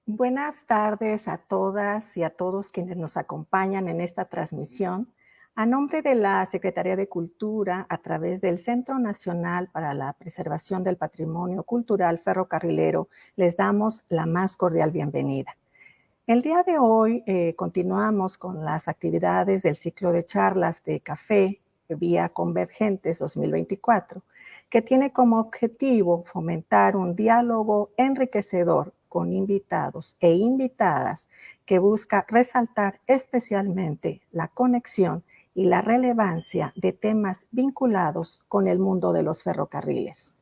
Buenas tardes a todas y a todos quienes nos acompañan en esta transmisión. A nombre de la Secretaría de Cultura, a través del Centro Nacional para la Preservación del Patrimonio Cultural Ferrocarrilero, les damos la más cordial bienvenida. El día de hoy continuamos con las actividades del ciclo de charlas de Café Vía Convergentes 2024, que tiene como objetivo fomentar un diálogo enriquecedor con invitados e invitadas que busca resaltar especialmente la conexión y la relevancia de temas vinculados con el mundo de los ferrocarriles.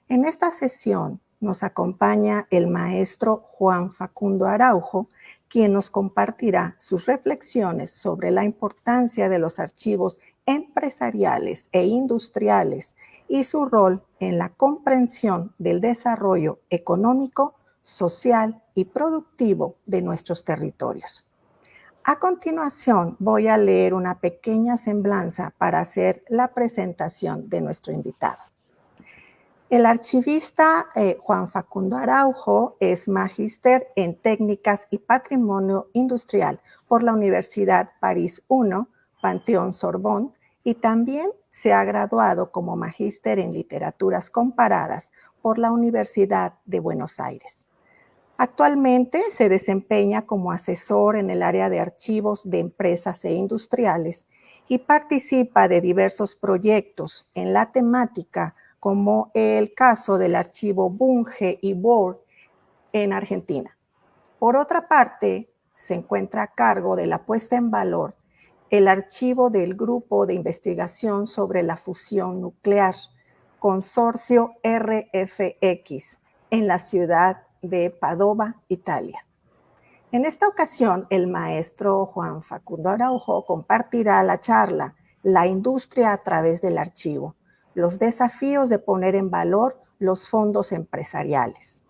En esta sesión nos acompaña el maestro Juan Facundo Araujo, quien nos compartirá sus reflexiones sobre la importancia de los archivos empresariales e industriales y su rol en la comprensión del desarrollo económico, social y productivo de nuestros territorios. A continuación, voy a leer una pequeña semblanza para hacer la presentación de nuestro invitado. El archivista Juan Facundo Araujo es magíster en Técnicas y Patrimonio Industrial por la Universidad París I, Panteón Sorbonne, y también se ha graduado como magíster en Literaturas Comparadas por la Universidad de Buenos Aires. Actualmente se desempeña como asesor en el área de archivos de empresas e industriales y participa de diversos proyectos en la temática, como el caso del archivo Bunge y Bor en Argentina. Por otra parte, se encuentra a cargo de la puesta en valor el archivo del Grupo de Investigación sobre la Fusión Nuclear, Consorcio RFX, en la ciudad de Padova, Italia. En esta ocasión, el maestro Juan Facundo Araujo compartirá la charla La industria a través del archivo, los desafíos de poner en valor los fondos empresariales.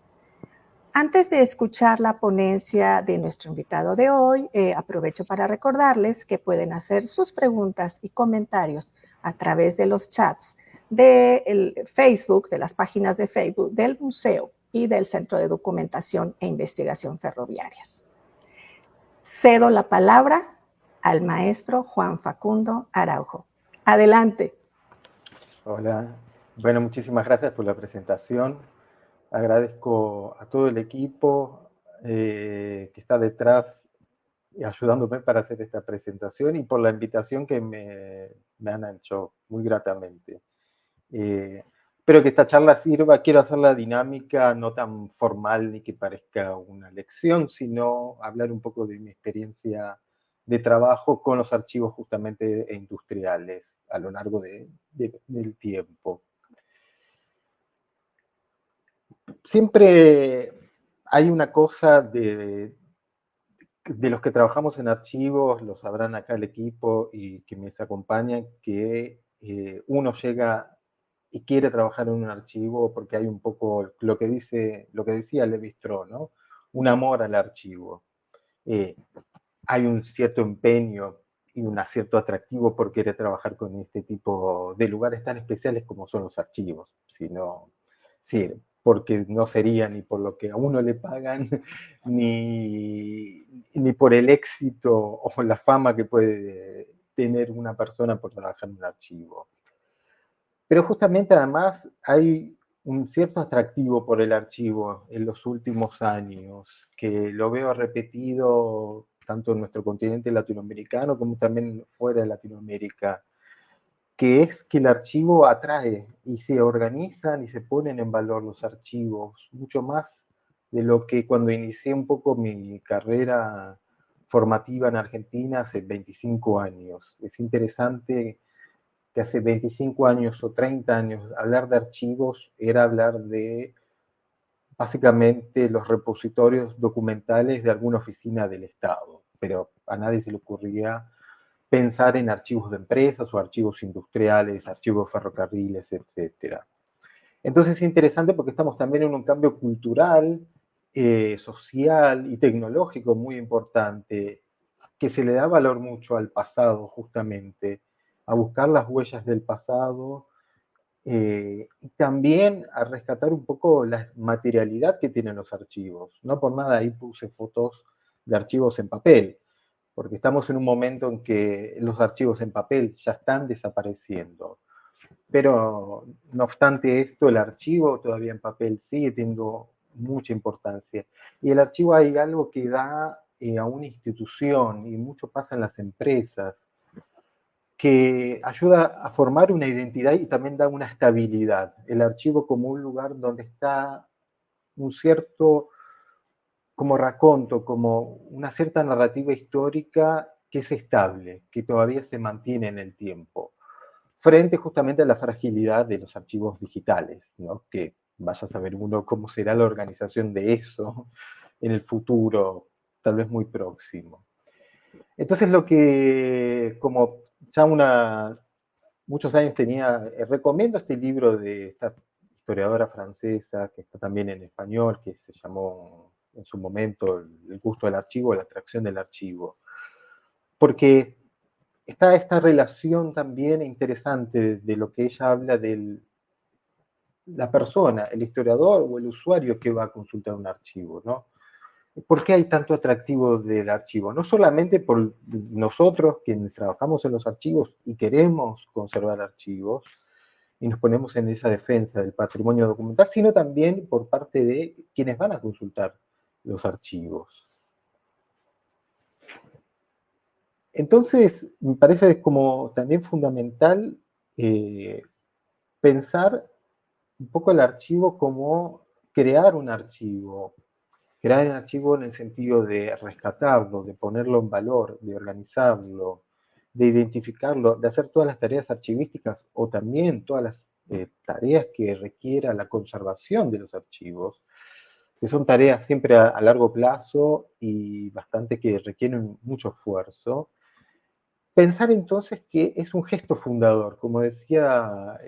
Antes de escuchar la ponencia de nuestro invitado de hoy, aprovecho para recordarles que pueden hacer sus preguntas y comentarios a través de los chats de Facebook, de las páginas de Facebook del museo y del Centro de Documentación e Investigación Ferroviarias. Cedo la palabra al maestro Juan Facundo Araujo. Adelante. Hola, bueno, muchísimas gracias por la presentación. Agradezco a todo el equipo que está detrás ayudándome para hacer esta presentación y por la invitación que me han hecho muy gratamente. Espero que esta charla sirva, quiero hacerla dinámica, no tan formal ni que parezca una lección, sino hablar un poco de mi experiencia de trabajo con los archivos justamente industriales a lo largo del tiempo. Siempre hay una cosa de los que trabajamos en archivos, lo sabrán acá el equipo y que me acompañan, que uno llega y quiere trabajar en un archivo porque hay un poco lo que decía Levi-Strauss, ¿no? Un amor al archivo. Hay un cierto empeño y un cierto atractivo por querer trabajar con este tipo de lugares tan especiales como son los archivos. Sí, porque no sería ni por lo que a uno le pagan, ni por el éxito o la fama que puede tener una persona por trabajar en un archivo. Pero justamente además hay un cierto atractivo por el archivo en los últimos años, que lo veo repetido tanto en nuestro continente latinoamericano como también fuera de Latinoamérica, que es que el archivo atrae y se organizan y se ponen en valor los archivos, mucho más de lo que cuando inicié un poco mi carrera formativa en Argentina hace 25 años. Es interesante que hace 25 años o 30 años hablar de archivos era hablar de básicamente los repositorios documentales de alguna oficina del Estado, pero a nadie se le ocurría pensar en archivos de empresas o archivos industriales, archivos ferrocarriles, etc. Entonces es interesante porque estamos también en un cambio cultural, social y tecnológico muy importante, que se le da valor mucho al pasado justamente, a buscar las huellas del pasado y también a rescatar un poco la materialidad que tienen los archivos. No por nada ahí puse fotos de archivos en papel, porque estamos en un momento en que los archivos en papel ya están desapareciendo. Pero no obstante esto, el archivo todavía en papel sigue teniendo mucha importancia. Y el archivo hay algo que da a una institución, y mucho pasa en las empresas, que ayuda a formar una identidad y también da una estabilidad. El archivo como un lugar donde está un cierto, como raconto, como una cierta narrativa histórica que es estable, que todavía se mantiene en el tiempo, frente justamente a la fragilidad de los archivos digitales, ¿no? Que vaya a saber uno cómo será la organización de eso en el futuro, tal vez muy próximo. Entonces lo que, como ya muchos años tenía, recomiendo este libro de esta historiadora francesa, que está también en español, que se llamó en su momento El gusto del archivo, la atracción del archivo, porque está esta relación también interesante de lo que ella habla de la persona, el historiador o el usuario que va a consultar un archivo, ¿no? ¿Por qué hay tanto atractivo del archivo? No solamente por nosotros quienes trabajamos en los archivos y queremos conservar archivos y nos ponemos en esa defensa del patrimonio documental, sino también por parte de quienes van a consultar los archivos. Entonces, me parece como también fundamental pensar un poco el archivo como crear un archivo, crear el archivo en el sentido de rescatarlo, de ponerlo en valor, de organizarlo, de identificarlo, de hacer todas las tareas archivísticas o también todas las tareas que requiera la conservación de los archivos, que son tareas siempre a largo plazo y bastante que requieren mucho esfuerzo. Pensar entonces que es un gesto fundador, como decía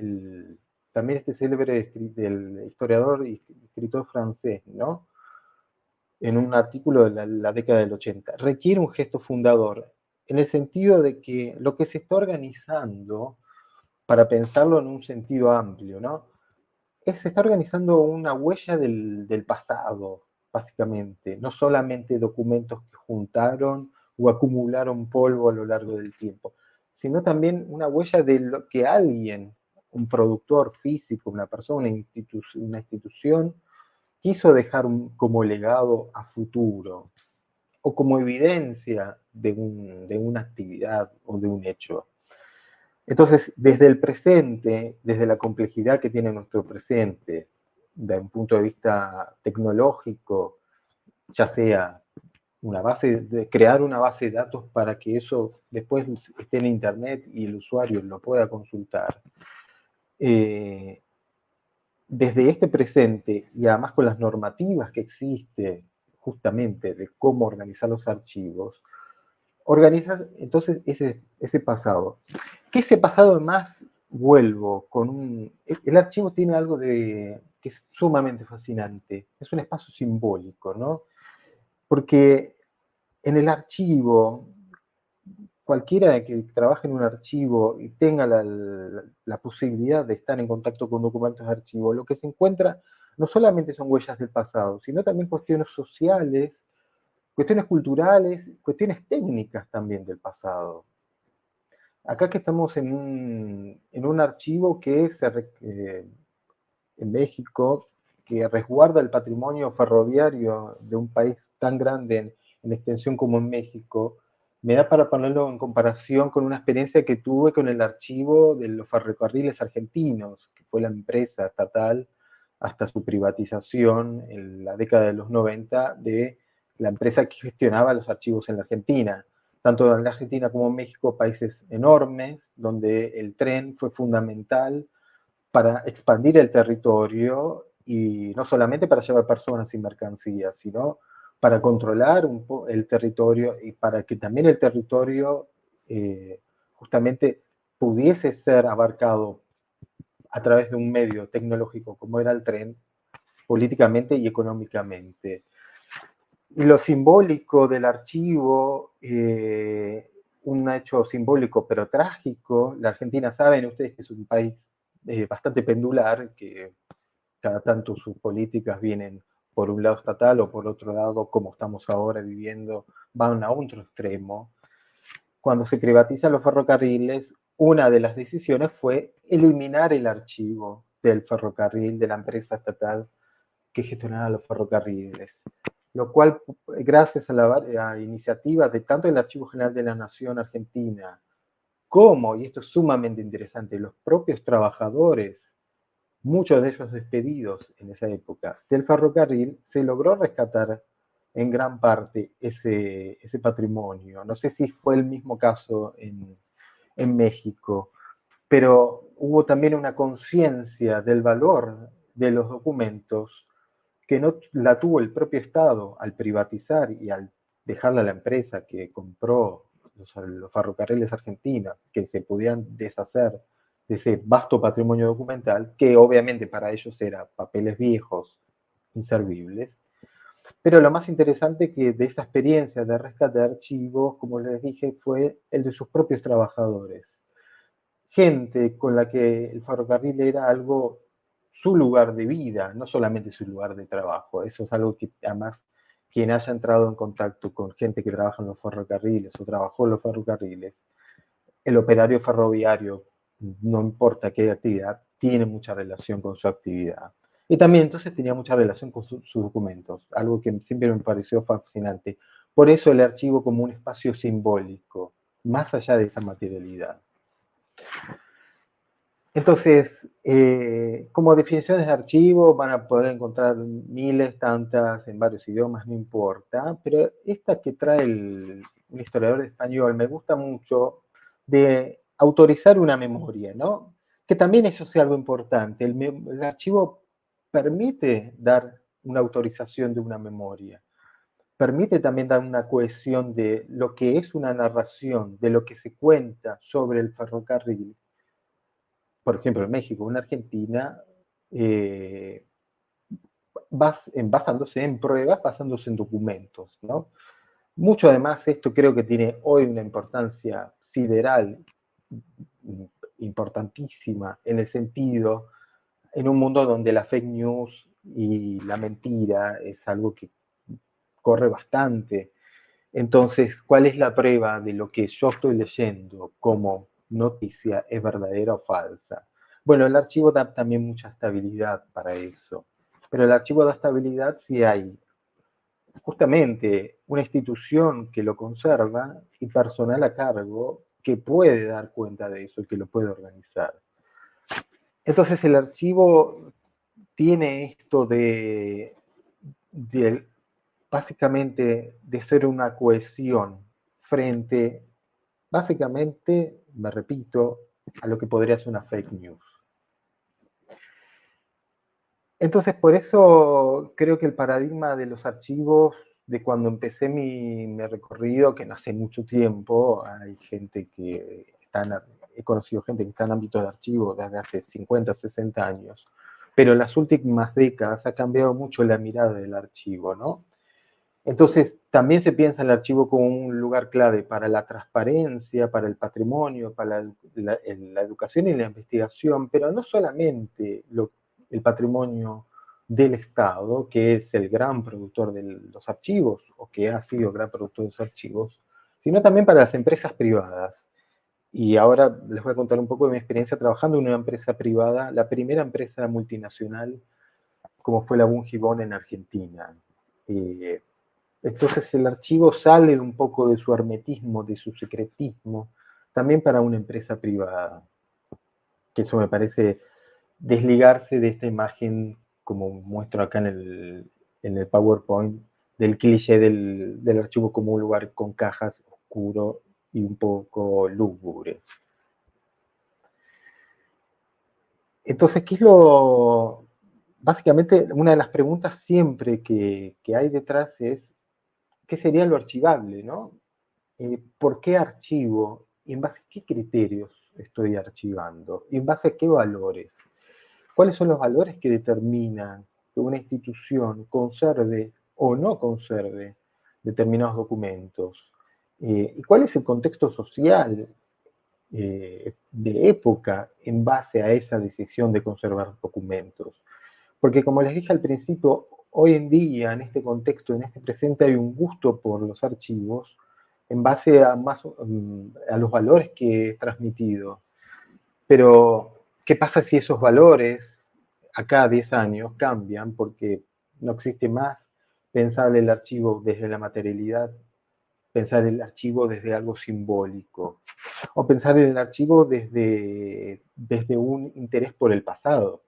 también este célebre del historiador y escritor francés, ¿no? En un artículo de la década del 80. Requiere un gesto fundador, en el sentido de que lo que se está organizando, para pensarlo en un sentido amplio, ¿no? Se está organizando una huella del pasado, básicamente, no solamente documentos que juntaron o acumularon polvo a lo largo del tiempo, sino también una huella de lo que alguien, un productor físico, una persona, una institución, quiso dejar como legado a futuro. o como evidencia de una actividad o de un hecho. Entonces, desde el presente, desde la complejidad que tiene nuestro presente, desde un punto de vista tecnológico, ya sea crear una base de datos para que eso después esté en internet y el usuario lo pueda consultar. Desde este presente y además con las normativas que existen justamente de cómo organizar los archivos, organizas entonces ese pasado. Que ese pasado además vuelvo con un... El archivo tiene algo que es sumamente fascinante, es un espacio simbólico, ¿no? Porque en el archivo, cualquiera que trabaje en un archivo y tenga la posibilidad de estar en contacto con documentos de archivo, lo que se encuentra no solamente son huellas del pasado, sino también cuestiones sociales, cuestiones culturales, cuestiones técnicas también del pasado. Acá que estamos en un archivo en México que resguarda el patrimonio ferroviario de un país tan grande en extensión como en México, me da para ponerlo en comparación con una experiencia que tuve con el archivo de los ferrocarriles argentinos, que fue la empresa estatal hasta su privatización en la década de los 90 de la empresa que gestionaba los archivos en la Argentina. Tanto en la Argentina como en México, países enormes, donde el tren fue fundamental para expandir el territorio y no solamente para llevar personas y mercancías, sino para controlar el territorio y para que también el territorio justamente pudiese ser abarcado a través de un medio tecnológico como era el tren, políticamente y económicamente. Y lo simbólico del archivo, un hecho simbólico pero trágico, la Argentina saben ustedes que es un país bastante pendular, que cada tanto sus políticas vienen por un lado estatal o por otro lado, como estamos ahora viviendo, van a otro extremo. Cuando se privatizan los ferrocarriles, una de las decisiones fue eliminar el archivo del ferrocarril, de la empresa estatal que gestionaba los ferrocarriles. Lo cual, gracias a iniciativa de tanto el Archivo General de la Nación Argentina como, y esto es sumamente interesante, los propios trabajadores, muchos de ellos despedidos en esa época del ferrocarril, se logró rescatar en gran parte ese patrimonio. No sé si fue el mismo caso en México, pero hubo también una conciencia del valor de los documentos que no la tuvo el propio Estado al privatizar y al dejarla a la empresa que compró los ferrocarriles argentinos, que se podían deshacer de ese vasto patrimonio documental, que obviamente para ellos eran papeles viejos, inservibles. Pero lo más interesante que de esta experiencia de rescate de archivos, como les dije, fue el de sus propios trabajadores. Gente con la que el ferrocarril era algo, su lugar de vida, no solamente su lugar de trabajo. Eso es algo que además quien haya entrado en contacto con gente que trabaja en los ferrocarriles o trabajó en los ferrocarriles, el operario ferroviario, no importa qué actividad, tiene mucha relación con su actividad. Y también entonces tenía mucha relación con sus documentos, algo que siempre me pareció fascinante. Por eso el archivo como un espacio simbólico, más allá de esa materialidad. Entonces, como definiciones de archivo van a poder encontrar miles, tantas, en varios idiomas, no importa, pero esta que trae un historiador español me gusta mucho, de autorizar una memoria, ¿no? Que también eso sea algo importante. El archivo permite dar una autorización de una memoria, permite también dar una cohesión de lo que es una narración, de lo que se cuenta sobre el ferrocarril, por ejemplo, en México, en Argentina, eh, basándose en pruebas, basándose en documentos, ¿no? Mucho además esto creo que tiene hoy una importancia sideral importantísima en el sentido, en un mundo donde la fake news y la mentira es algo que corre bastante. Entonces, ¿cuál es la prueba de lo que yo estoy leyendo como noticia es verdadera o falsa? Bueno, el archivo da también mucha estabilidad para eso, pero el archivo da estabilidad si hay justamente una institución que lo conserva y personal a cargo que puede dar cuenta de eso y que lo puede organizar. Entonces el archivo tiene esto de básicamente de ser una cohesión frente, básicamente, me repito, a lo que podría ser una fake news. Entonces, por eso creo que el paradigma de los archivos, de cuando empecé mi recorrido, que no hace mucho tiempo, hay gente que he conocido gente que está en ámbitos de archivos desde hace 50, 60 años, pero en las últimas décadas ha cambiado mucho la mirada del archivo, ¿no? Entonces, también se piensa el archivo como un lugar clave para la transparencia, para el patrimonio, para la educación y la investigación, pero no solamente el patrimonio del Estado, que es el gran productor de los archivos, o que ha sido el gran productor de los archivos, sino también para las empresas privadas. Y ahora les voy a contar un poco de mi experiencia trabajando en una empresa privada, la primera empresa multinacional, como fue la Bungibon en Argentina. Eh, entonces el archivo sale un poco de su hermetismo, de su secretismo, también para una empresa privada, que eso me parece desligarse de esta imagen, como muestro acá en el PowerPoint, del cliché del archivo como un lugar con cajas oscuro y un poco lúgubre. Entonces, ¿qué es lo...? Básicamente, una de las preguntas siempre que hay detrás es, ¿qué sería lo archivable, no? ¿Por qué archivo? ¿Y en base a qué criterios estoy archivando? ¿Y en base a qué valores? ¿Cuáles son los valores que determinan que una institución conserve o no conserve determinados documentos? ¿Y cuál es el contexto social de época en base a esa decisión de conservar documentos? Porque como les dije al principio, hoy en día, en este contexto, en este presente, hay un gusto por los archivos en base a los valores que he transmitido. Pero, ¿qué pasa si esos valores, acá a 10 años, cambian? Porque no existe más pensar el archivo desde la materialidad, pensar el archivo desde algo simbólico, o pensar el archivo desde un interés por el pasado.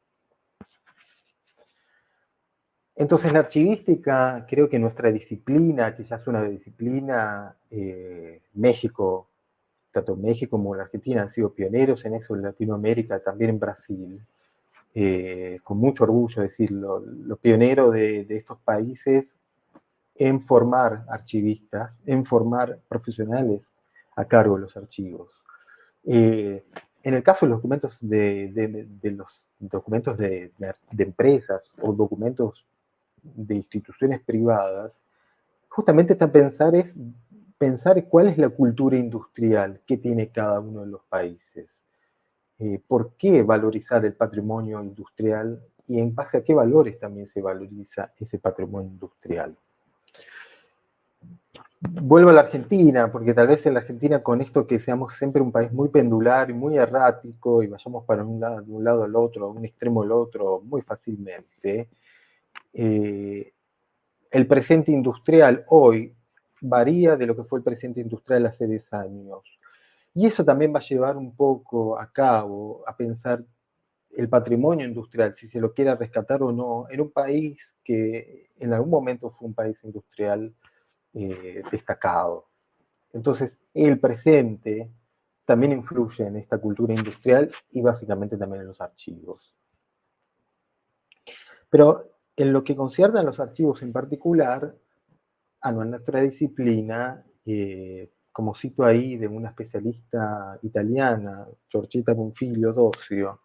Entonces la archivística, creo que nuestra disciplina, quizás una disciplina, México, tanto México como la Argentina han sido pioneros en eso, en Latinoamérica, también en Brasil, con mucho orgullo decirlo, lo pionero de estos países en formar archivistas, en formar profesionales a cargo de los archivos. En el caso de los documentos de los documentos de empresas o documentos de instituciones privadas, justamente está pensar cuál es la cultura industrial que tiene cada uno de los países. ¿Por qué valorizar el patrimonio industrial y en base a qué valores también se valoriza ese patrimonio industrial? Vuelvo a la Argentina, porque tal vez en la Argentina con esto que seamos siempre un país muy pendular y muy errático y vayamos para de un lado al otro, a un extremo al otro muy fácilmente, el presente industrial hoy varía de lo que fue el presente industrial hace 10 años. Y eso también va a llevar un poco a cabo, a pensar el patrimonio industrial, si se lo quiere rescatar o no, en un país que en algún momento fue un país industrial destacado. Entonces, el presente también influye en esta cultura industrial y básicamente también en los archivos. Pero en lo que concierne a los archivos en particular, a nuestra disciplina, como cito ahí de una especialista italiana, Giorgetta Bonfiglio Dossio,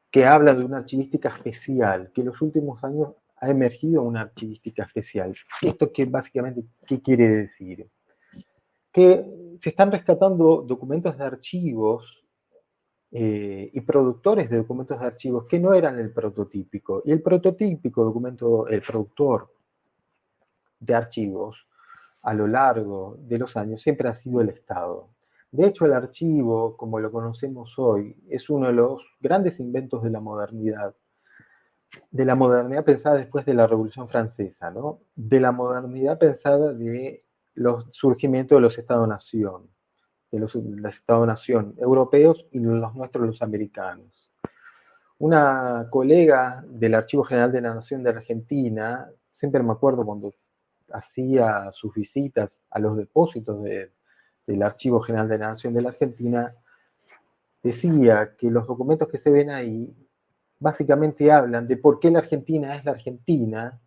que habla de una archivística especial, que en los últimos años ha emergido una archivística especial. ¿Esto qué básicamente qué quiere decir? Que se están rescatando documentos de archivos y productores de documentos de archivos que no eran el prototípico. Y el prototípico documento, el productor de archivos a lo largo de los años siempre ha sido el Estado. De hecho, el archivo, como lo conocemos hoy, es uno de los grandes inventos de la modernidad. de la modernidad pensada después de la Revolución Francesa, ¿no? De la modernidad pensada de los surgimientos de los Estados-nación, de los Estados-nación europeos y los nuestros, los americanos. Una colega del Archivo General de la Nación de Argentina, siempre me acuerdo cuando hacía sus visitas a los depósitos del Archivo General de la Nación de la Argentina, decía que los documentos que se ven ahí básicamente hablan de por qué la Argentina es la Argentina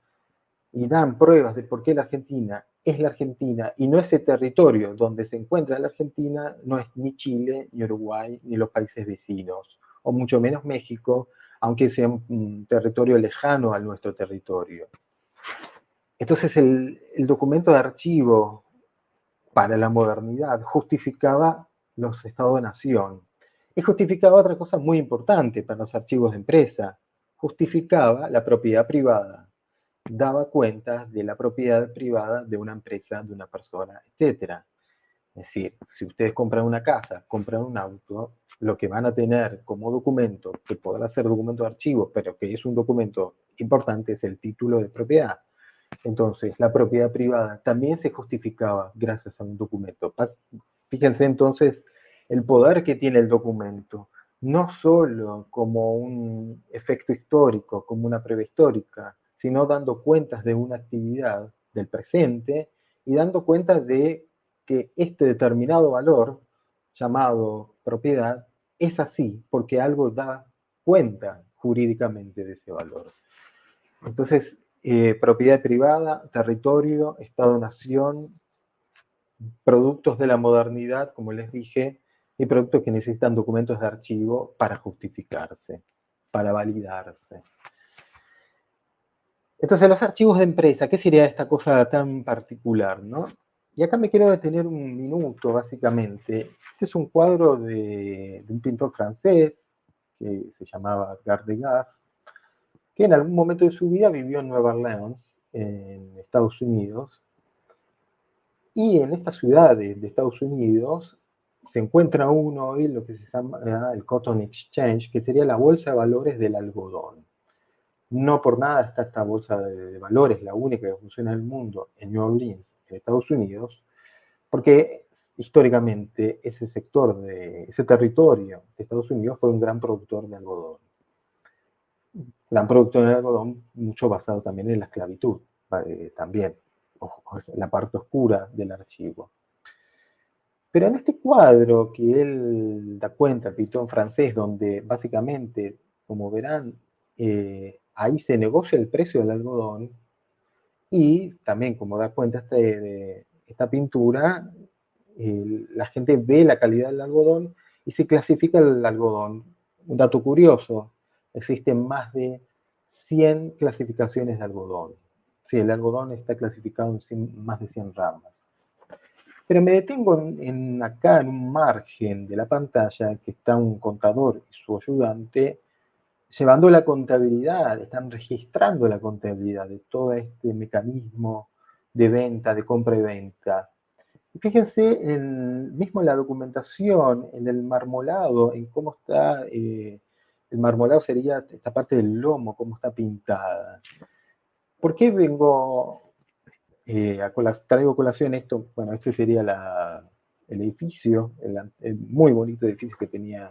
y dan pruebas de por qué la Argentina es la Argentina y no ese territorio donde se encuentra la Argentina no es ni Chile, ni Uruguay, ni los países vecinos, o mucho menos México, aunque sea un territorio lejano a nuestro territorio. Entonces el documento de archivo para la modernidad justificaba los estados de nación y justificaba otra cosa muy importante para los archivos de empresa, justificaba la propiedad privada, daba cuenta de la propiedad privada de una empresa, de una persona, etc. Es decir, si ustedes compran una casa, compran un auto, lo que van a tener como documento, que podrá ser documento de archivo, pero que es un documento importante, es el título de propiedad. Entonces, la propiedad privada también se justificaba gracias a un documento. Fíjense entonces el poder que tiene el documento, no solo como un efecto histórico, como una prueba histórica, sino dando cuentas de una actividad del presente y dando cuenta de que este determinado valor, llamado propiedad, es así, porque algo da cuenta jurídicamente de ese valor. Entonces, propiedad privada, territorio, Estado-nación, productos de la modernidad, como les dije, y productos que necesitan documentos de archivo para justificarse, para validarse. Entonces, los archivos de empresa, ¿qué sería esta cosa tan particular, no? Y acá me quiero detener un minuto, básicamente. Este es un cuadro de un pintor francés que se llamaba Edgar Degas, que en algún momento de su vida vivió en Nueva Orleans, en Estados Unidos, y en esta ciudad de Estados Unidos se encuentra uno hoy lo que se llama el Cotton Exchange, que sería la bolsa de valores del algodón. No por nada está esta bolsa de valores, la única que funciona en el mundo, en New Orleans, en Estados Unidos, porque históricamente ese sector, ese territorio de Estados Unidos fue un gran productor de algodón. Gran productor de algodón, mucho basado también en la esclavitud, también, la parte oscura del archivo. Pero en este cuadro que él da cuenta, el pitón francés, donde básicamente, como verán, ahí se negocia el precio del algodón y también, como da cuenta esta pintura, la gente ve la calidad del algodón y se clasifica el algodón. Un dato curioso, existen más de 100 clasificaciones de algodón. Sí, el algodón está clasificado en más de 100 ramas. Pero me detengo acá en un margen de la pantalla que está un contador y su ayudante llevando la contabilidad, están registrando la contabilidad de todo este mecanismo de venta, de compra y venta. Y fíjense mismo en la documentación, en el marmolado, en cómo está, el marmolado sería esta parte del lomo, cómo está pintada. ¿Por qué traigo colación esto? Bueno, este sería el edificio, el muy bonito edificio que tenía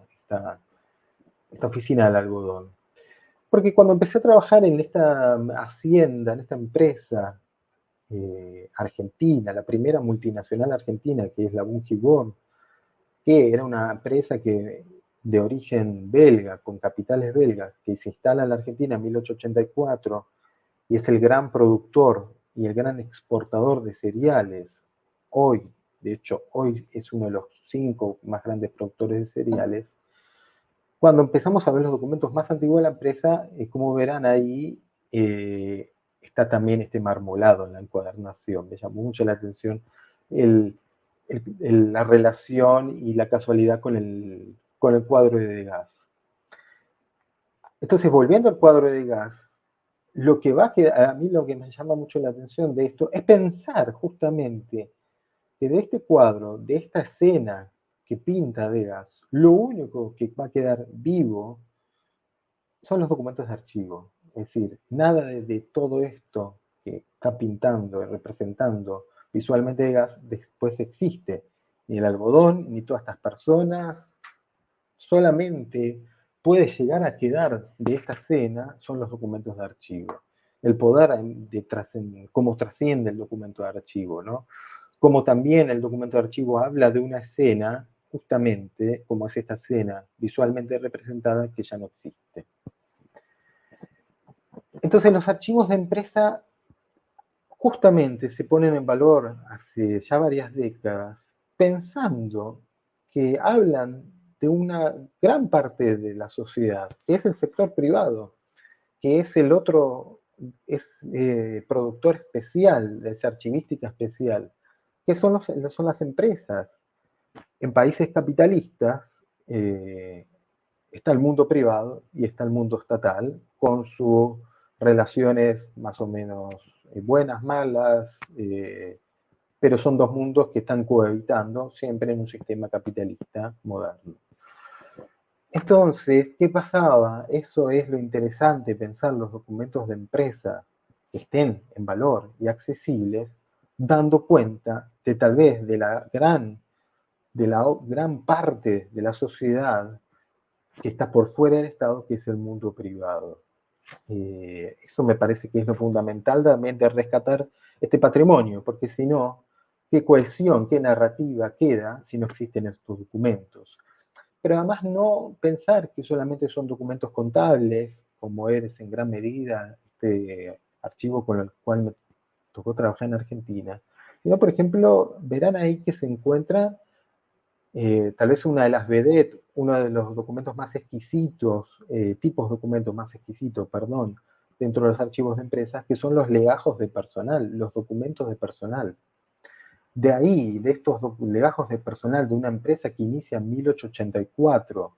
esta oficina del algodón. Porque cuando empecé a trabajar en esta hacienda, en esta empresa argentina, la primera multinacional argentina, que es la Bungiborn, que era una empresa de origen belga, con capitales belgas, que se instala en la Argentina en 1884 y es el gran productor y el gran exportador de cereales. Hoy, de hecho, hoy es uno de los 5 más grandes productores de cereales. Cuando empezamos a ver los documentos más antiguos de la empresa, como verán ahí, está también este marmolado en la encuadernación. Me llamó mucho la atención la relación y la casualidad con el cuadro de Degas. Entonces, volviendo al cuadro de Degas, a mí lo que me llama mucho la atención de esto es pensar justamente que de este cuadro, de esta escena que pinta Degas, lo único que va a quedar vivo son los documentos de archivo. Es decir, nada de todo esto que está pintando y representando visualmente gas después existe. Ni el algodón, ni todas estas personas. Solamente puede llegar a quedar de esta escena son los documentos de archivo. El poder de cómo trasciende el documento de archivo, ¿no? Como también el documento de archivo habla de una escena, justamente como es esta escena visualmente representada, que ya no existe. Entonces los archivos de empresa justamente se ponen en valor hace ya varias décadas, pensando que hablan de una gran parte de la sociedad, que es el sector privado, que es el otro, es productor especial, es archivística especial, que son las empresas. En países capitalistas está el mundo privado y está el mundo estatal, con sus relaciones más o menos buenas, malas, pero son dos mundos que están cohabitando siempre en un sistema capitalista moderno. Entonces, ¿qué pasaba? Eso es lo interesante, pensar los documentos de empresa que estén en valor y accesibles, dando cuenta de tal vez de la gran parte de la sociedad que está por fuera del Estado, que es el mundo privado. Eso me parece que es lo fundamental también de rescatar este patrimonio, porque si no, ¿qué cohesión, qué narrativa queda si no existen estos documentos? Pero además no pensar que solamente son documentos contables, como es en gran medida este archivo con el cual me tocó trabajar en Argentina, sino, por ejemplo, verán ahí que se encuentra tal vez una de las vedettes, uno de los documentos más exquisitos, tipos de documentos más exquisitos, perdón, dentro de los archivos de empresas, que son los legajos de personal, los documentos de personal. De ahí, de estos legajos de personal de una empresa que inicia en 1884,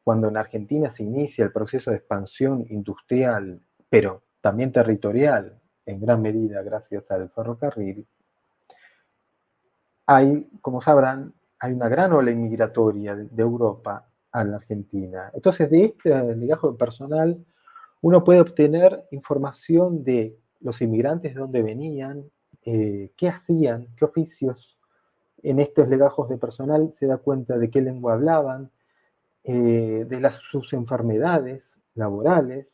cuando en Argentina se inicia el proceso de expansión industrial, pero también territorial, en gran medida gracias al ferrocarril, hay, como sabrán, hay una gran ola inmigratoria de Europa a la Argentina. Entonces, de este legajo de personal, uno puede obtener información de los inmigrantes, de dónde venían, qué hacían, qué oficios. En estos legajos de personal se da cuenta de qué lengua hablaban, de sus enfermedades laborales.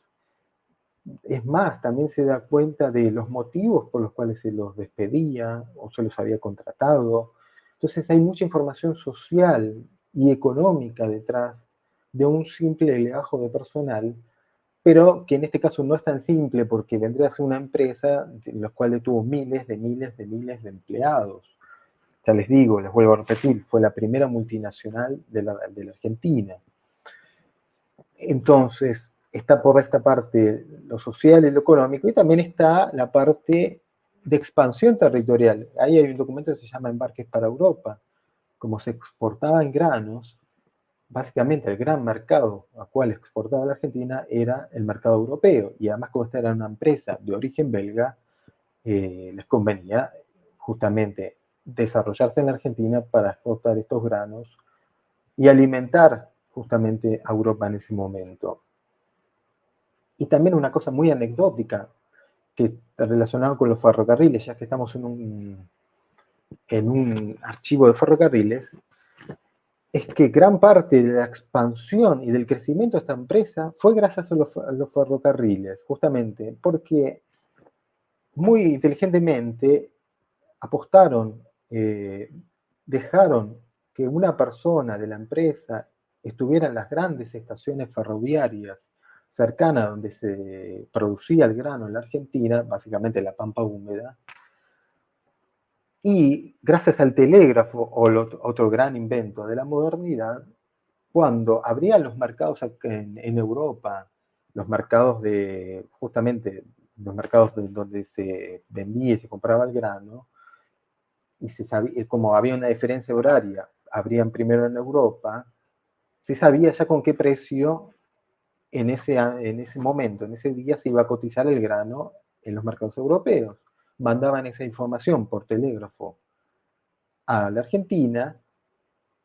Es más, también se da cuenta de los motivos por los cuales se los despedía o se los había contratado. Entonces hay mucha información social y económica detrás de un simple legajo de personal, pero que en este caso no es tan simple porque vendría a ser una empresa en la cual tuvo miles de empleados. Ya les digo, les vuelvo a repetir, fue la primera multinacional de la Argentina. Entonces, está por esta parte lo social y lo económico, y también está la parte de expansión territorial. Ahí hay un documento que se llama Embarques para Europa. Como se exportaba en granos, básicamente el gran mercado al cual exportaba la Argentina era el mercado europeo, y además como esta era una empresa de origen belga, les convenía justamente desarrollarse en la Argentina para exportar estos granos y alimentar justamente a Europa en ese momento. Y también una cosa muy anecdótica que está relacionada con los ferrocarriles, ya que estamos en un archivo de ferrocarriles, es que gran parte de la expansión y del crecimiento de esta empresa fue gracias a los ferrocarriles, justamente porque muy inteligentemente apostaron, dejaron que una persona de la empresa estuviera en las grandes estaciones ferroviarias cercanas donde se producía el grano en la Argentina, básicamente la pampa húmeda, y gracias al telégrafo, o otro gran invento de la modernidad, cuando abrían los mercados en Europa, los mercados de, justamente, los mercados donde se vendía y se compraba el grano, y se sabía, como había una diferencia horaria, abrían primero en Europa, se sabía ya con qué precio en ese momento, en ese día, se iba a cotizar el grano en los mercados europeos. Mandaban esa información por telégrafo a la Argentina,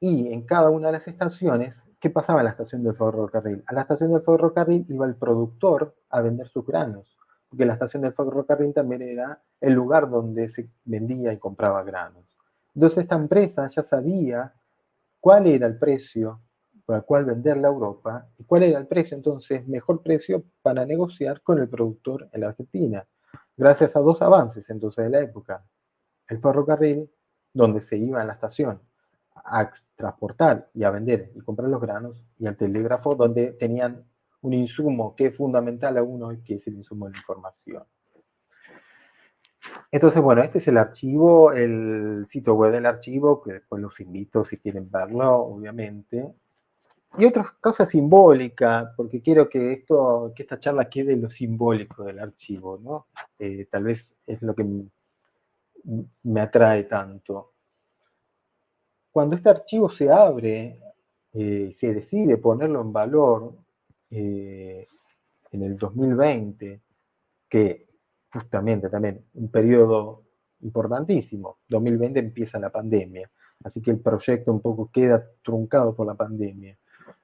y en cada una de las estaciones ¿qué pasaba en la estación del ferrocarril? A la estación del ferrocarril iba el productor a vender sus granos, porque la estación del ferrocarril también era el lugar donde se vendía y compraba granos. Entonces esta empresa ya sabía cuál era el precio por el cual venderla a Europa y cuál era el precio, entonces, mejor precio para negociar con el productor en la Argentina. Gracias a dos avances entonces de la época. El ferrocarril, donde se iba a la estación a transportar y a vender y comprar los granos, y al telégrafo, donde tenían un insumo que es fundamental a uno, que es el insumo de la información. Entonces, bueno, este es el archivo, el sitio web del archivo, que después los invito si quieren verlo, obviamente. Y otra cosa simbólica, porque quiero que esta charla quede en lo simbólico del archivo, ¿no? Tal vez es lo que me atrae tanto. Cuando este archivo se abre, se decide ponerlo en valor en el 2020, que justamente también un periodo importantísimo. 2020 empieza la pandemia, así que el proyecto un poco queda truncado por la pandemia.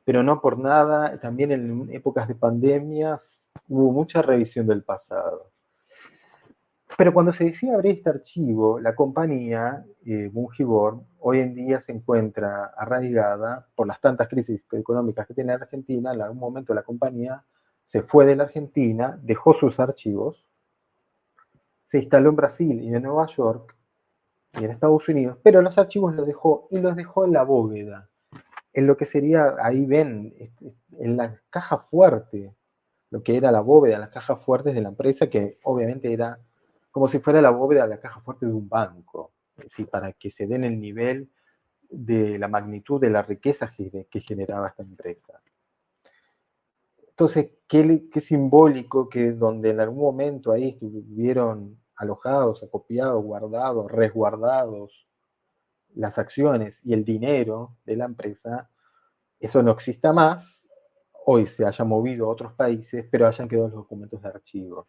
Pero no por nada, también en épocas de pandemias hubo mucha revisión del pasado. Pero cuando se decía abrir este archivo, la compañía, Bungibor, hoy en día se encuentra arraigada por las tantas crisis económicas que tiene la Argentina. En algún momento la compañía se fue de la Argentina, dejó sus archivos, se instaló en Brasil y en Nueva York y en Estados Unidos, pero los archivos los dejó y los dejó en la bóveda, en lo que sería, ahí ven, en la caja fuerte, lo que era la bóveda, las cajas fuertes de la empresa, que obviamente era como si fuera la bóveda de la caja fuerte de un banco, es decir, para que se den el nivel de la magnitud de la riqueza que generaba esta empresa. Entonces, qué simbólico que donde en algún momento ahí estuvieron alojados, acopiados, guardados, resguardados las acciones y el dinero de la empresa, eso no exista más, hoy se haya movido a otros países, pero hayan quedado los documentos de archivo,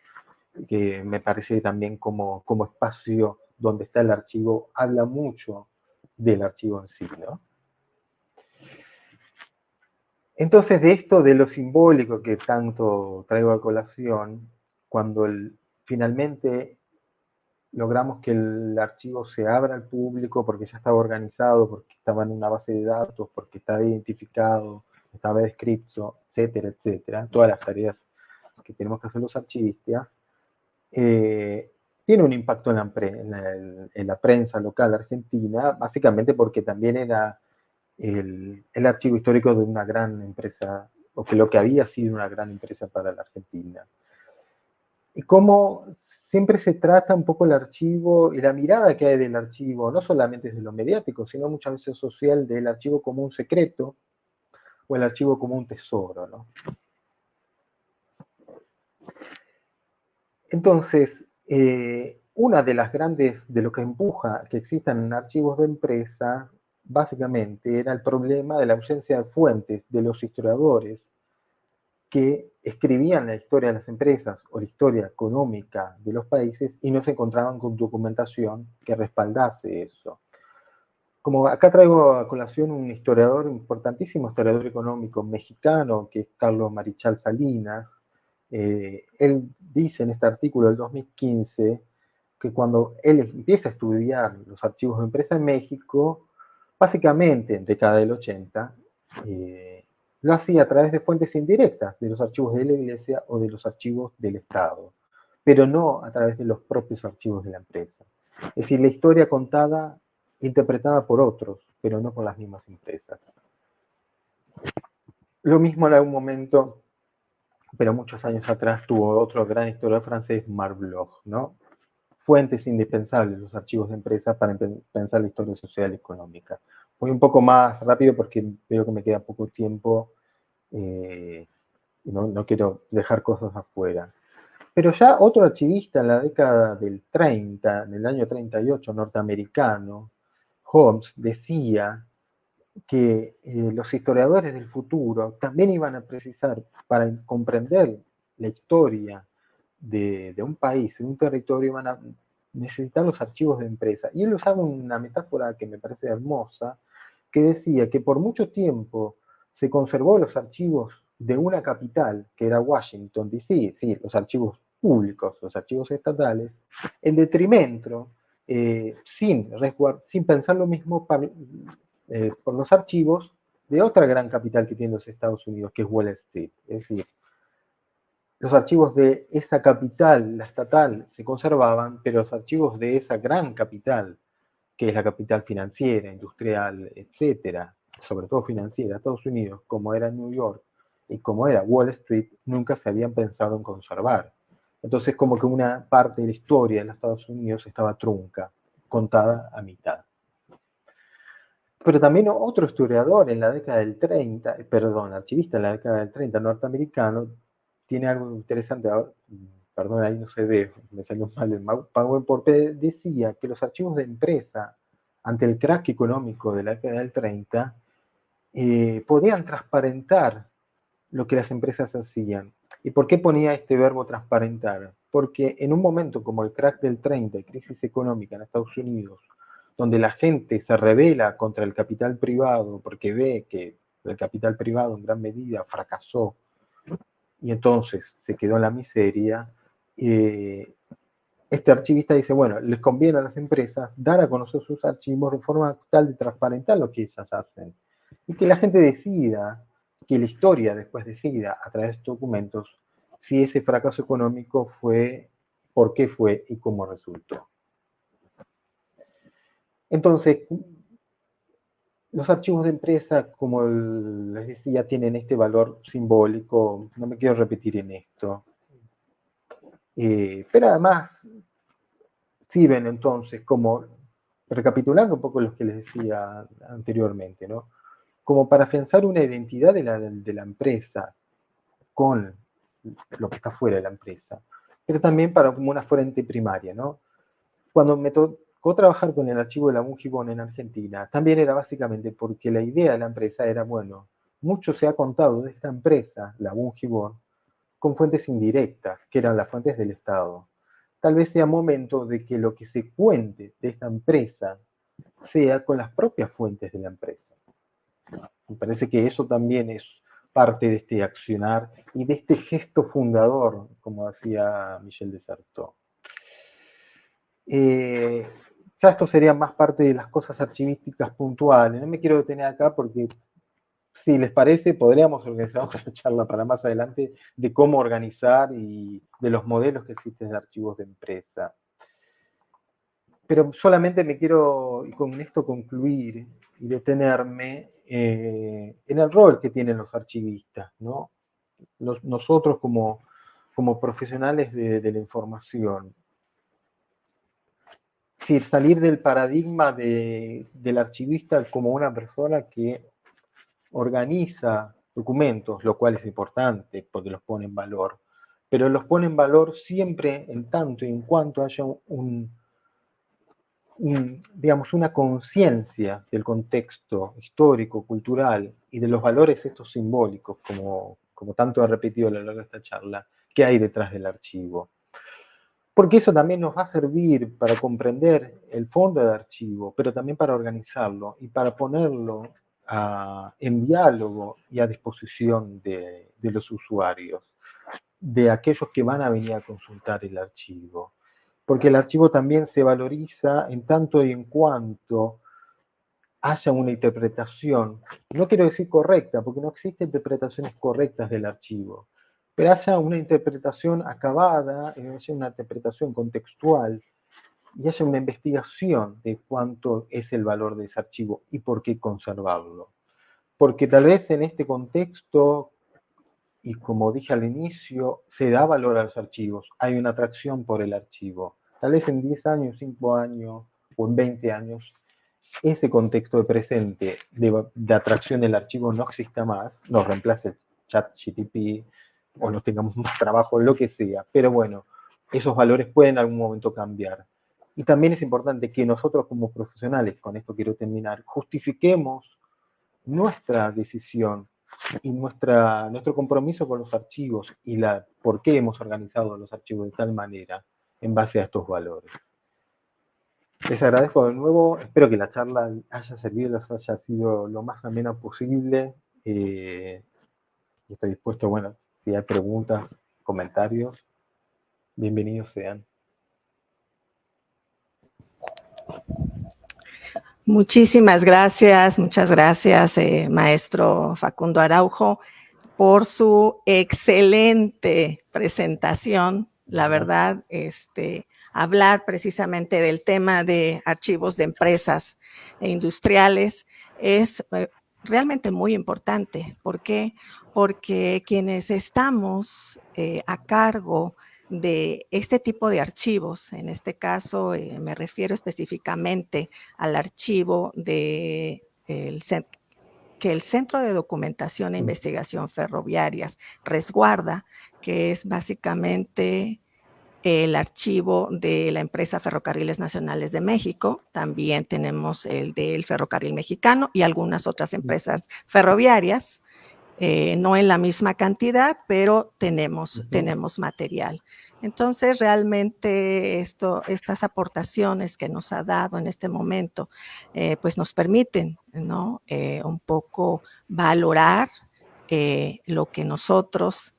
que me parece también como espacio donde está el archivo, habla mucho del archivo en sí, ¿no? Entonces, de esto, de lo simbólico que tanto traigo a colación, cuando finalmente logramos que el archivo se abra al público porque ya estaba organizado, porque estaba en una base de datos, porque estaba identificado, estaba descrito, etcétera, etcétera, todas las tareas que tenemos que hacer los archivistas, tiene un impacto en la prensa local argentina, básicamente porque también era el archivo histórico de una gran empresa, o que lo que había sido una gran empresa para la Argentina. Y cómo siempre se trata un poco el archivo y la mirada que hay del archivo, no solamente desde lo mediático, sino muchas veces social, del archivo como un secreto o el archivo como un tesoro, ¿no? Entonces, una de las grandes, de lo que empuja que existan archivos de empresa, básicamente era el problema de la ausencia de fuentes de los historiadores que escribían la historia de las empresas o la historia económica de los países y no se encontraban con documentación que respaldase eso. Como acá traigo a colación un historiador, importantísimo historiador económico mexicano, que es Carlos Marichal Salinas, él dice en este artículo del 2015 que cuando él empieza a estudiar los archivos de empresa en México, básicamente en década del 80, lo hacía a través de fuentes indirectas, de los archivos de la Iglesia o de los archivos del Estado, pero no a través de los propios archivos de la empresa. Es decir, la historia contada, interpretada por otros, pero no por las mismas empresas. Lo mismo en algún momento, pero muchos años atrás, tuvo otro gran historiador francés, Marc Bloch, ¿no? Fuentes indispensables, los archivos de empresa para pensar la historia social y económica. Voy un poco más rápido porque veo que me queda poco tiempo y no quiero dejar cosas afuera. Pero ya otro archivista en la década del 30, en el año 38, norteamericano, Holmes, decía que los historiadores del futuro también iban a precisar, para comprender la historia de un país, de un territorio, iban a necesitar los archivos de empresa. Y él usaba una metáfora que me parece hermosa, que decía que por mucho tiempo se conservó los archivos de una capital, que era Washington, D.C., sí, los archivos públicos, los archivos estatales, en detrimento, sin pensar lo mismo por los archivos de otra gran capital que tienen los Estados Unidos, que es Wall Street. Es decir, los archivos de esa capital, la estatal, se conservaban, pero los archivos de esa gran capital, que es la capital financiera, industrial, etcétera, sobre todo financiera, Estados Unidos, como era New York y como era Wall Street, nunca se habían pensado en conservar. Entonces, como que una parte de la historia de los Estados Unidos estaba trunca, contada a mitad. Pero también otro historiador en la década del 30, perdón, archivista en la década del 30, norteamericano, tiene algo interesante, perdón, ahí no se ve, me salió mal el PowerPoint, porque decía que los archivos de empresa, ante el crack económico de la década del 30, podían transparentar lo que las empresas hacían. ¿Y por qué ponía este verbo transparentar? Porque en un momento como el crack del 30, crisis económica en Estados Unidos, donde la gente se rebela contra el capital privado porque ve que el capital privado en gran medida fracasó y entonces se quedó en la miseria, este archivista dice, bueno, les conviene a las empresas dar a conocer sus archivos de forma tal de transparentar lo que ellas hacen y que la gente decida, que la historia después decida a través de estos documentos si ese fracaso económico fue, por qué fue y cómo resultó. Entonces, los archivos de empresa, como les decía, tienen este valor simbólico, no me quiero repetir en esto, pero además sirven entonces como, recapitulando un poco lo que les decía anteriormente, ¿no? Como para afianzar una identidad de la empresa con lo que está fuera de la empresa, pero también para como una fuente primaria, ¿no? Cuando me tocó trabajar con el archivo de la Bungibon en Argentina, también era básicamente porque la idea de la empresa era, bueno, mucho se ha contado de esta empresa, la Bungibon, con fuentes indirectas, que eran las fuentes del Estado. Tal vez sea momento de que lo que se cuente de esta empresa sea con las propias fuentes de la empresa. Me parece que eso también es parte de este accionar y de este gesto fundador, como decía Michel de Certeau. Ya esto sería más parte de las cosas archivísticas puntuales. No me quiero detener acá porque, si les parece, podríamos organizar otra charla para más adelante de cómo organizar y de los modelos que existen de archivos de empresa. Pero solamente me quiero, y con esto concluir y detenerme en el rol que tienen los archivistas, ¿no? Nosotros como profesionales de la información. Es decir, salir del paradigma del archivista como una persona que organiza documentos, lo cual es importante porque los pone en valor, pero los pone en valor siempre en tanto y en cuanto haya digamos, una conciencia del contexto histórico, cultural y de los valores estos simbólicos, como tanto he repetido a lo largo de esta charla, que hay detrás del archivo. Porque eso también nos va a servir para comprender el fondo del archivo, pero también para organizarlo y para ponerlo en diálogo y a disposición de los usuarios, de aquellos que van a venir a consultar el archivo. Porque el archivo también se valoriza en tanto y en cuanto haya una interpretación, no quiero decir correcta, porque no existen interpretaciones correctas del archivo, pero haya una interpretación acabada, haya una interpretación contextual y haya una investigación de cuánto es el valor de ese archivo y por qué conservarlo. Porque tal vez en este contexto, y como dije al inicio, se da valor a los archivos, hay una atracción por el archivo. Tal vez en 10 años, 5 años o en 20 años, ese contexto de presente de atracción del archivo no exista más, nos reemplace el chat GTP o no tengamos más trabajo, lo que sea. Pero bueno, esos valores pueden en algún momento cambiar. Y también es importante que nosotros como profesionales, con esto quiero terminar, justifiquemos nuestra decisión y nuestro compromiso con los archivos y por qué hemos organizado los archivos de tal manera en base a estos valores. Les agradezco de nuevo, espero que la charla haya servido, les haya sido lo más amena posible y estoy dispuesto, bueno, si hay preguntas, comentarios, bienvenidos sean. Muchísimas gracias, muchas gracias, maestro Facundo Araujo, por su excelente presentación. La verdad, hablar precisamente del tema de archivos de empresas e industriales es realmente muy importante. ¿Por qué? Porque quienes estamos a cargo de este tipo de archivos, en este caso me refiero específicamente al archivo de que el Centro de Documentación e Investigación Ferroviarias resguarda, que es básicamente el archivo de la empresa Ferrocarriles Nacionales de México. También tenemos el del Ferrocarril Mexicano y algunas otras empresas ferroviarias, no en la misma cantidad, pero tenemos material. Entonces, realmente estas aportaciones que nos ha dado en este momento, pues nos permiten, ¿no? Un poco valorar lo que nosotros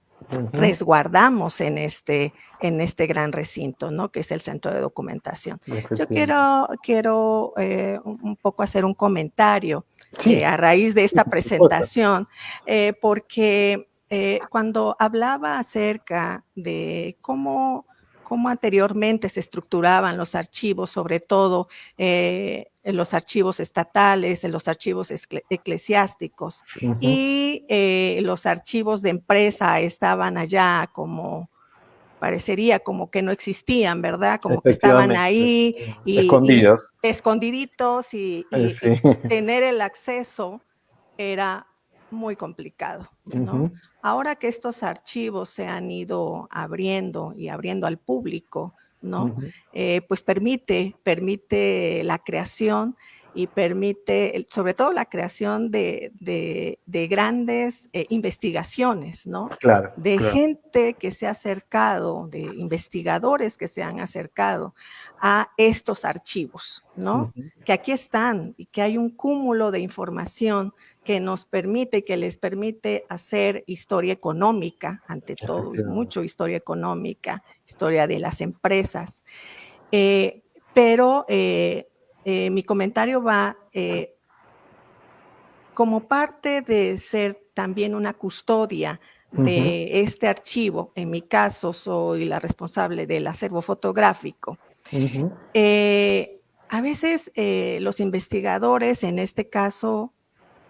resguardamos en este gran recinto, ¿no? Que es el Centro de Documentación. Yo quiero un poco hacer un comentario a raíz de esta presentación, porque cuando hablaba acerca de cómo anteriormente se estructuraban los archivos, sobre todo los archivos estatales, los archivos eclesiásticos y los archivos de empresa estaban allá como, parecería como que no existían, ¿verdad? Como que estaban ahí escondidos. Escondiditos y tener el acceso era muy complicado, ¿no? Ahora que estos archivos se han ido abriendo y abriendo al público, ¿no? Pues permite la creación y permite, sobre todo la creación de grandes investigaciones, ¿no? De gente que se ha acercado, de investigadores que se han acercado a estos archivos, ¿no? Que aquí están y que hay un cúmulo de información que nos permite, que les permite hacer historia económica, ante todo, mucho historia económica, historia de las empresas. Pero mi comentario va como parte de ser también una custodia de este archivo. En mi caso, soy la responsable del acervo fotográfico. A veces los investigadores, en este caso,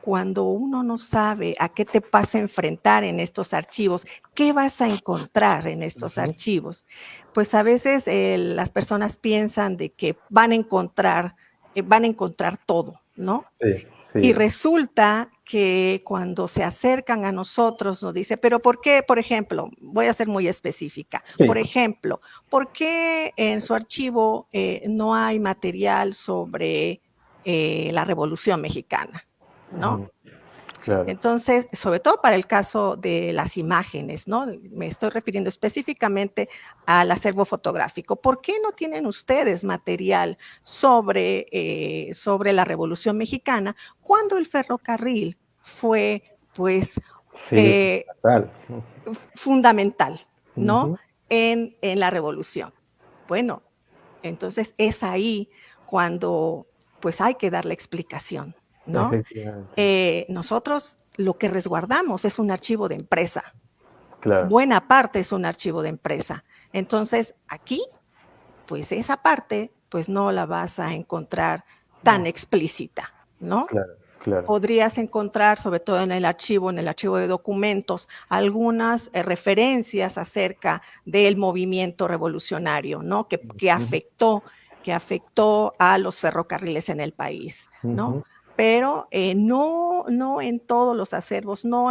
cuando uno no sabe a qué te vas a enfrentar en estos archivos, qué vas a encontrar en estos archivos, pues a veces las personas piensan de que van a encontrar todo, ¿no? Y resulta que cuando se acercan a nosotros nos dice, pero ¿por qué? Por ejemplo, voy a ser muy específica. Por ejemplo, ¿por qué en su archivo no hay material sobre la Revolución Mexicana? ¿No? Entonces, sobre todo para el caso de las imágenes, ¿no? Me estoy refiriendo específicamente al acervo fotográfico. ¿Por qué no tienen ustedes material sobre la Revolución Mexicana cuando el ferrocarril fue, pues, fundamental, ¿no? En la Revolución. Bueno, entonces es ahí cuando, pues, hay que darle explicación, ¿no? Nosotros lo que resguardamos es un archivo de empresa. Buena parte es un archivo de empresa. Entonces, aquí, pues esa parte, pues no la vas a encontrar tan explícita, ¿no? Podrías encontrar, sobre todo en el archivo de documentos, algunas referencias acerca del movimiento revolucionario, ¿no? Que afectó a los ferrocarriles en el país, ¿no? Pero no en todos los acervos, no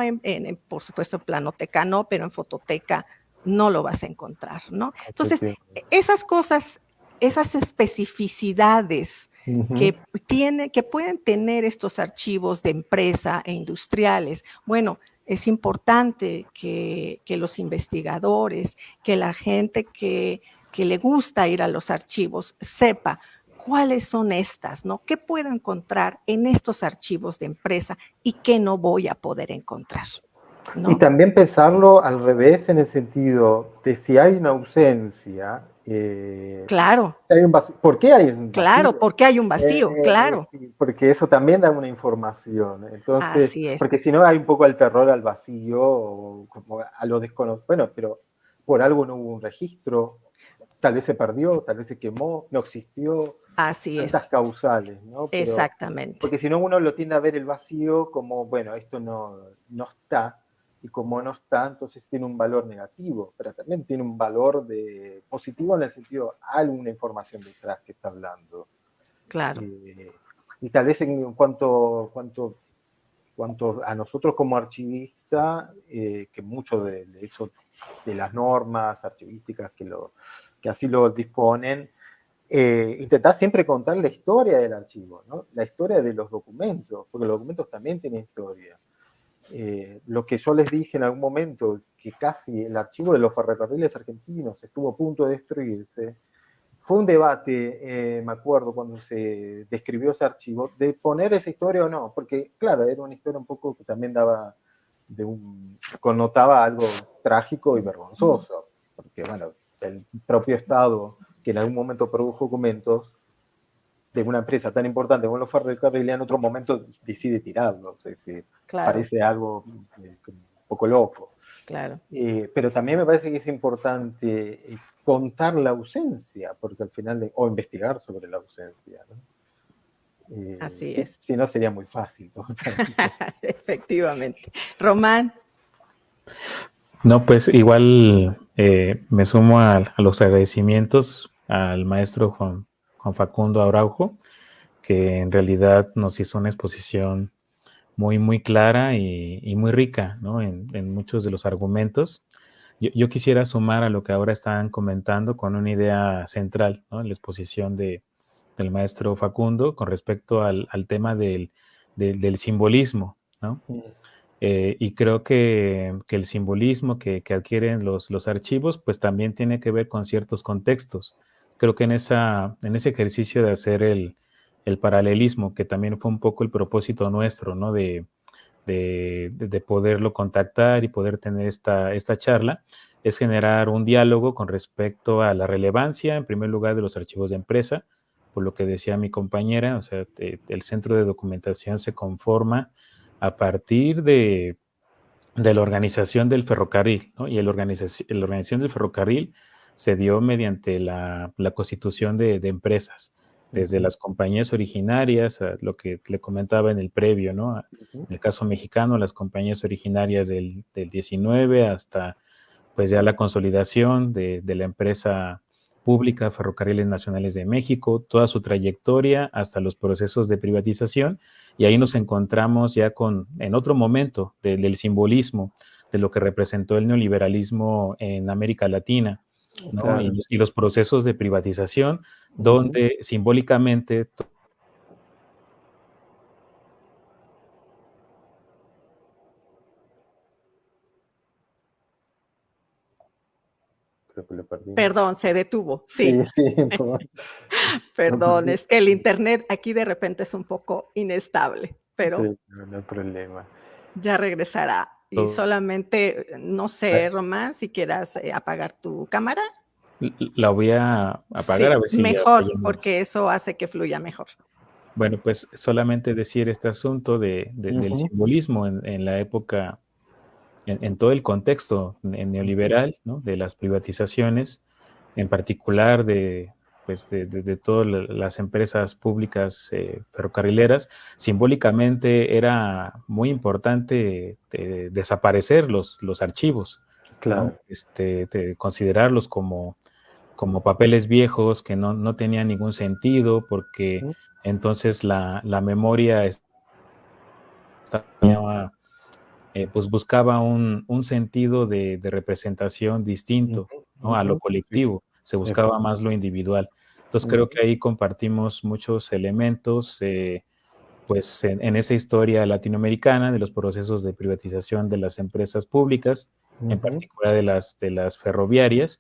por supuesto en planoteca no, pero en fototeca no lo vas a encontrar, ¿no? Entonces, esas cosas, esas especificidades que pueden tener estos archivos de empresa e industriales, bueno, es importante que los investigadores, que la gente que le gusta ir a los archivos sepa ¿cuáles son estas, no? ¿Qué puedo encontrar en estos archivos de empresa y qué no voy a poder encontrar, ¿no? Y también pensarlo al revés en el sentido de si hay una ausencia. Claro. Hay un vacío. ¿Por qué hay un vacío? Claro, ¿por qué hay un vacío? Claro. Porque eso también da una información. Entonces, Así es. porque si no hay un poco el terror al vacío o como a lo desconocido. Bueno, pero por algo no hubo un registro, tal vez se perdió, tal vez se quemó, no existió. Así Tantas es. causales, ¿no? Pero, Exactamente. porque si no uno lo tiende a ver el vacío como, bueno, esto no está, y como no está, entonces tiene un valor negativo, pero también tiene un valor positivo en el sentido, hay una información detrás que está hablando. Claro. Y tal vez en cuanto a nosotros como archivistas, que mucho de eso, de las normas archivísticas que así lo disponen, intentar siempre contar la historia del archivo, ¿no? La historia de los documentos, porque los documentos también tienen historia. Lo que yo les dije en algún momento, que casi el archivo de los ferrocarriles argentinos estuvo a punto de destruirse, fue un debate, me acuerdo, cuando se describió ese archivo, de poner esa historia o no, porque claro, era una historia un poco que también connotaba algo trágico y vergonzoso, porque bueno, el propio Estado, que en algún momento produjo documentos de una empresa tan importante como los ferrocarriles, en otro momento decide tirarlos, es decir, Claro. parece algo un poco loco. Claro. Pero también me parece que es importante contar la ausencia, porque al final, o investigar sobre la ausencia, ¿no? Así es. Si no, sería muy fácil. Efectivamente. Román. No, pues igual me sumo a los agradecimientos al maestro Juan Facundo Araujo, que en realidad nos hizo una exposición muy, muy clara y muy rica, ¿no? En muchos de los argumentos. Yo quisiera sumar a lo que ahora están comentando con una idea central, ¿no? En la exposición del maestro Facundo con respecto al tema del simbolismo, ¿no? Y creo que el simbolismo que adquieren los archivos, pues también tiene que ver con ciertos contextos. Creo que en ese ejercicio de hacer el paralelismo, que también fue un poco el propósito nuestro, ¿no? De poderlo contactar y poder tener esta charla, es generar un diálogo con respecto a la relevancia, en primer lugar, de los archivos de empresa, por lo que decía mi compañera, o sea, el centro de documentación se conforma a partir de la organización del ferrocarril, ¿no? Y la organización del ferrocarril se dio mediante la constitución de empresas, desde las compañías originarias, a lo que le comentaba en el previo, ¿no? En el caso mexicano, las compañías originarias del 19 hasta pues ya la consolidación de la empresa pública Ferrocarriles Nacionales de México, toda su trayectoria hasta los procesos de privatización, y ahí nos encontramos ya en otro momento del simbolismo de lo que representó el neoliberalismo en América Latina, ¿no? Claro. Y los procesos de privatización, donde simbólicamente Perdón, se detuvo. Sí. Perdón, es que el internet aquí de repente es un poco inestable, pero sí, no hay problema. Ya regresará. Y solamente, no sé, Román, si quieras apagar tu cámara. La voy a apagar, sí, a ver si mejor, porque eso hace que fluya mejor. Bueno, pues solamente decir este asunto del simbolismo en la época, en todo el contexto neoliberal, ¿no? De las privatizaciones, en particular pues de todas las empresas públicas ferrocarrileras. Simbólicamente era muy importante desaparecer los archivos, claro, ¿no? Considerarlos como papeles viejos que no tenían ningún sentido, porque entonces la memoria pues buscaba un sentido de representación distinto, ¿no? A lo colectivo, se buscaba más lo individual. Entonces creo que ahí compartimos muchos elementos, pues en esa historia latinoamericana de los procesos de privatización de las empresas públicas, en particular de las ferroviarias,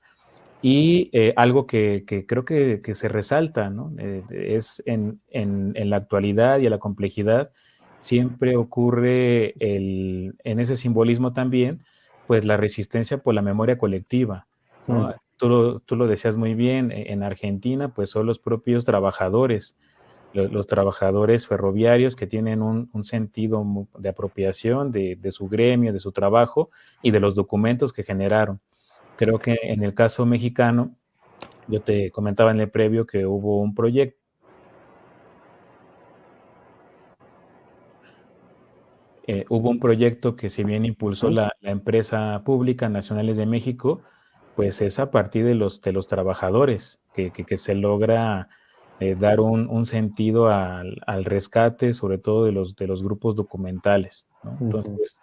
Y algo que creo que se resalta, ¿no? Es en la actualidad y en la complejidad, siempre ocurre en ese simbolismo también, pues la resistencia por la memoria colectiva, ¿no? Tú lo decías muy bien, en Argentina, pues son los propios trabajadores, los trabajadores ferroviarios que tienen un sentido de apropiación de su gremio, de su trabajo y de los documentos que generaron. Creo que en el caso mexicano, yo te comentaba en el previo que hubo un proyecto que si bien impulsó la empresa pública Nacionales de México, pues es a partir de los trabajadores que se logra dar un sentido al rescate, sobre todo de los grupos documentales, ¿no? Entonces,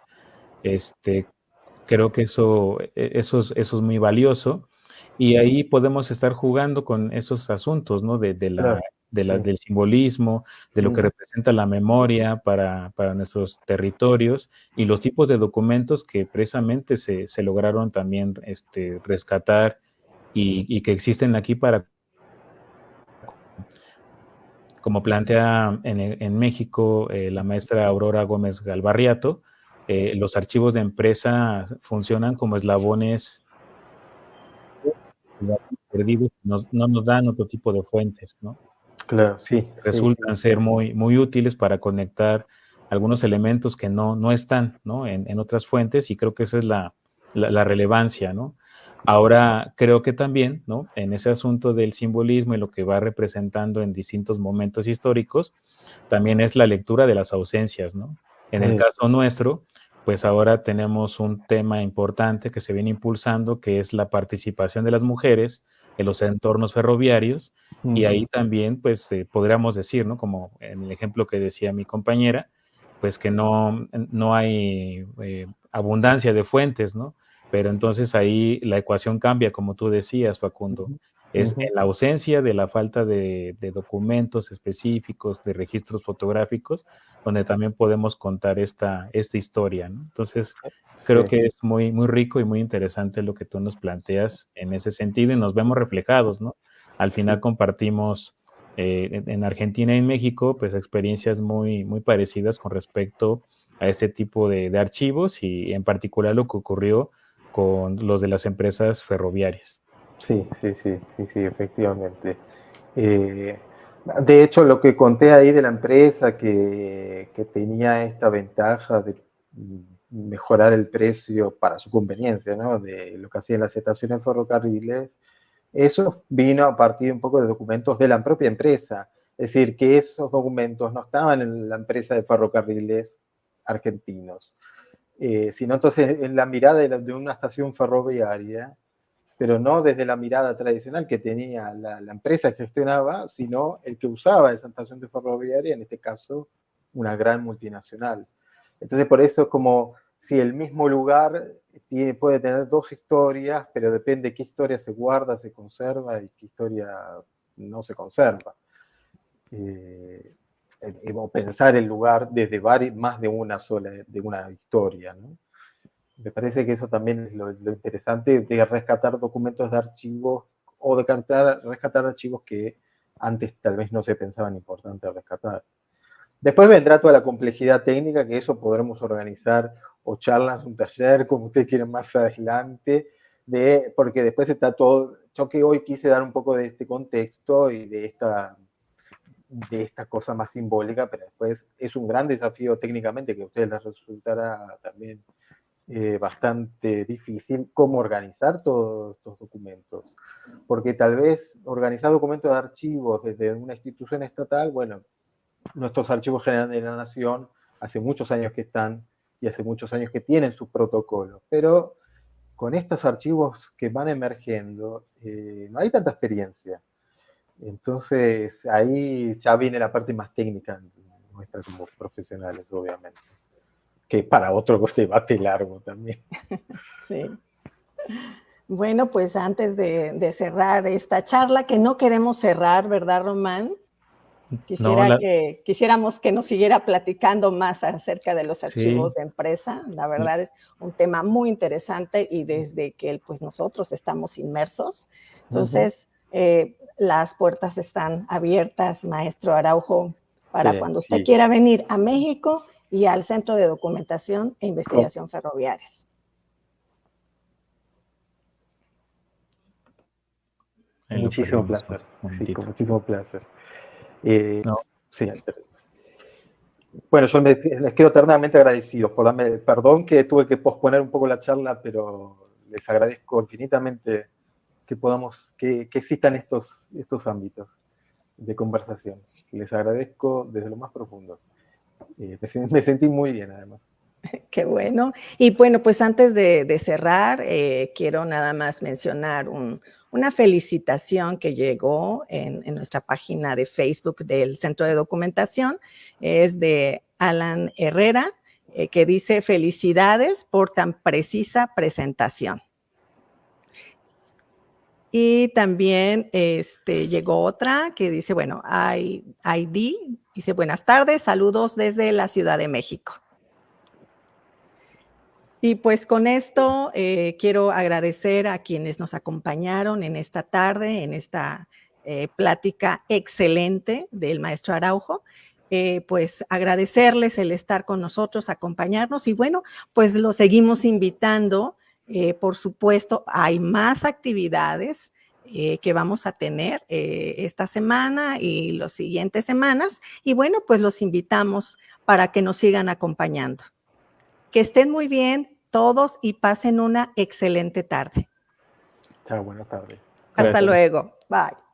creo que eso es muy valioso y ahí podemos estar jugando con esos asuntos, ¿no? Del simbolismo, de lo que representa la memoria para nuestros territorios y los tipos de documentos que precisamente se lograron también rescatar y que existen aquí para, como plantea en México la maestra Aurora Gómez Galvarriato, los archivos de empresa funcionan como eslabones perdidos, no nos dan otro tipo de fuentes, ¿no? Claro, sí. Resultan ser muy, muy útiles para conectar algunos elementos que no están, ¿no? En otras fuentes, y creo que esa es la relevancia, ¿no? Ahora, creo que también, ¿no? En ese asunto del simbolismo y lo que va representando en distintos momentos históricos, también es la lectura de las ausencias, ¿no? En el caso nuestro, pues ahora tenemos un tema importante que se viene impulsando, que es la participación de las mujeres en los entornos ferroviarios, y ahí también, pues, podríamos decir, ¿no? Como en el ejemplo que decía mi compañera, pues que no hay abundancia de fuentes, ¿no? Pero entonces ahí la ecuación cambia, como tú decías, Facundo. Es en la ausencia de la falta de documentos específicos, de registros fotográficos, donde también podemos contar esta historia, ¿no? Entonces, creo que es muy, muy rico y muy interesante lo que tú nos planteas en ese sentido y nos vemos reflejados, ¿no? Al final compartimos en Argentina y en México, pues experiencias muy, muy parecidas con respecto a ese tipo de archivos y en particular lo que ocurrió con los de las empresas ferroviarias. Sí, efectivamente. De hecho, lo que conté ahí de la empresa que tenía esta ventaja de mejorar el precio para su conveniencia, ¿no? De lo que hacían las estaciones ferrocarriles, eso vino a partir un poco de documentos de la propia empresa. Es decir, que esos documentos no estaban en la empresa de ferrocarriles argentinos, sino entonces en la mirada de una estación ferroviaria, pero no desde la mirada tradicional que tenía la empresa que gestionaba, sino el que usaba esa estación de ferroviaria, en este caso una gran multinacional. Entonces por eso es como si el mismo lugar puede tener dos historias, pero depende de qué historia se guarda, se conserva y qué historia no se conserva. O pensar el lugar desde más de una sola, de una historia, ¿no? Me parece que eso también es lo interesante de rescatar documentos de archivos o de rescatar archivos que antes tal vez no se pensaban importantes rescatar. Después vendrá toda la complejidad técnica, que eso podremos organizar o charlas, un taller, como ustedes quieren más adelante, porque después está todo. Yo que hoy quise dar un poco de este contexto y de esta cosa más simbólica, pero después es un gran desafío técnicamente que a ustedes les resultará también bastante difícil cómo organizar todos estos documentos. Porque tal vez organizar documentos de archivos desde una institución estatal, bueno, nuestros archivos generales de la Nación hace muchos años que están y hace muchos años que tienen sus protocolos, pero con estos archivos que van emergiendo, no hay tanta experiencia. Entonces ahí ya viene la parte más técnica nuestra como profesionales, obviamente. Que para otro debate largo también. Sí. Bueno, pues antes de cerrar esta charla, que no queremos cerrar, ¿verdad, Román? Quisiéramos que nos siguiera platicando más acerca de los archivos de empresa. La verdad es un tema muy interesante y desde que pues nosotros estamos inmersos. Entonces, las puertas están abiertas, maestro Araujo, para cuando usted quiera venir a México y al Centro de Documentación e Investigación Ferroviarias. Muchísimo placer. Sí, con muchísimo placer. Sí. Bueno, yo les quedo eternamente agradecido por darme perdón que tuve que posponer un poco la charla, pero les agradezco infinitamente que existan estos ámbitos de conversación. Les agradezco desde lo más profundo. Me sentí muy bien, además. Qué bueno. Y bueno, pues antes de cerrar, quiero nada más mencionar una felicitación que llegó en nuestra página de Facebook del Centro de Documentación. Es de Alan Herrera, que dice: felicidades por tan precisa presentación. Y también llegó otra que dice, bueno, ID, dice: buenas tardes, saludos desde la Ciudad de México. Y pues con esto quiero agradecer a quienes nos acompañaron en esta tarde, en esta plática excelente del maestro Araujo. Pues agradecerles el estar con nosotros, acompañarnos, y bueno, pues los seguimos invitando. Por supuesto, hay más actividades que vamos a tener esta semana y las siguientes semanas, y bueno, pues los invitamos para que nos sigan acompañando. Que estén muy bien todos y pasen una excelente tarde. Chao, buenas tardes. Hasta luego. Bye.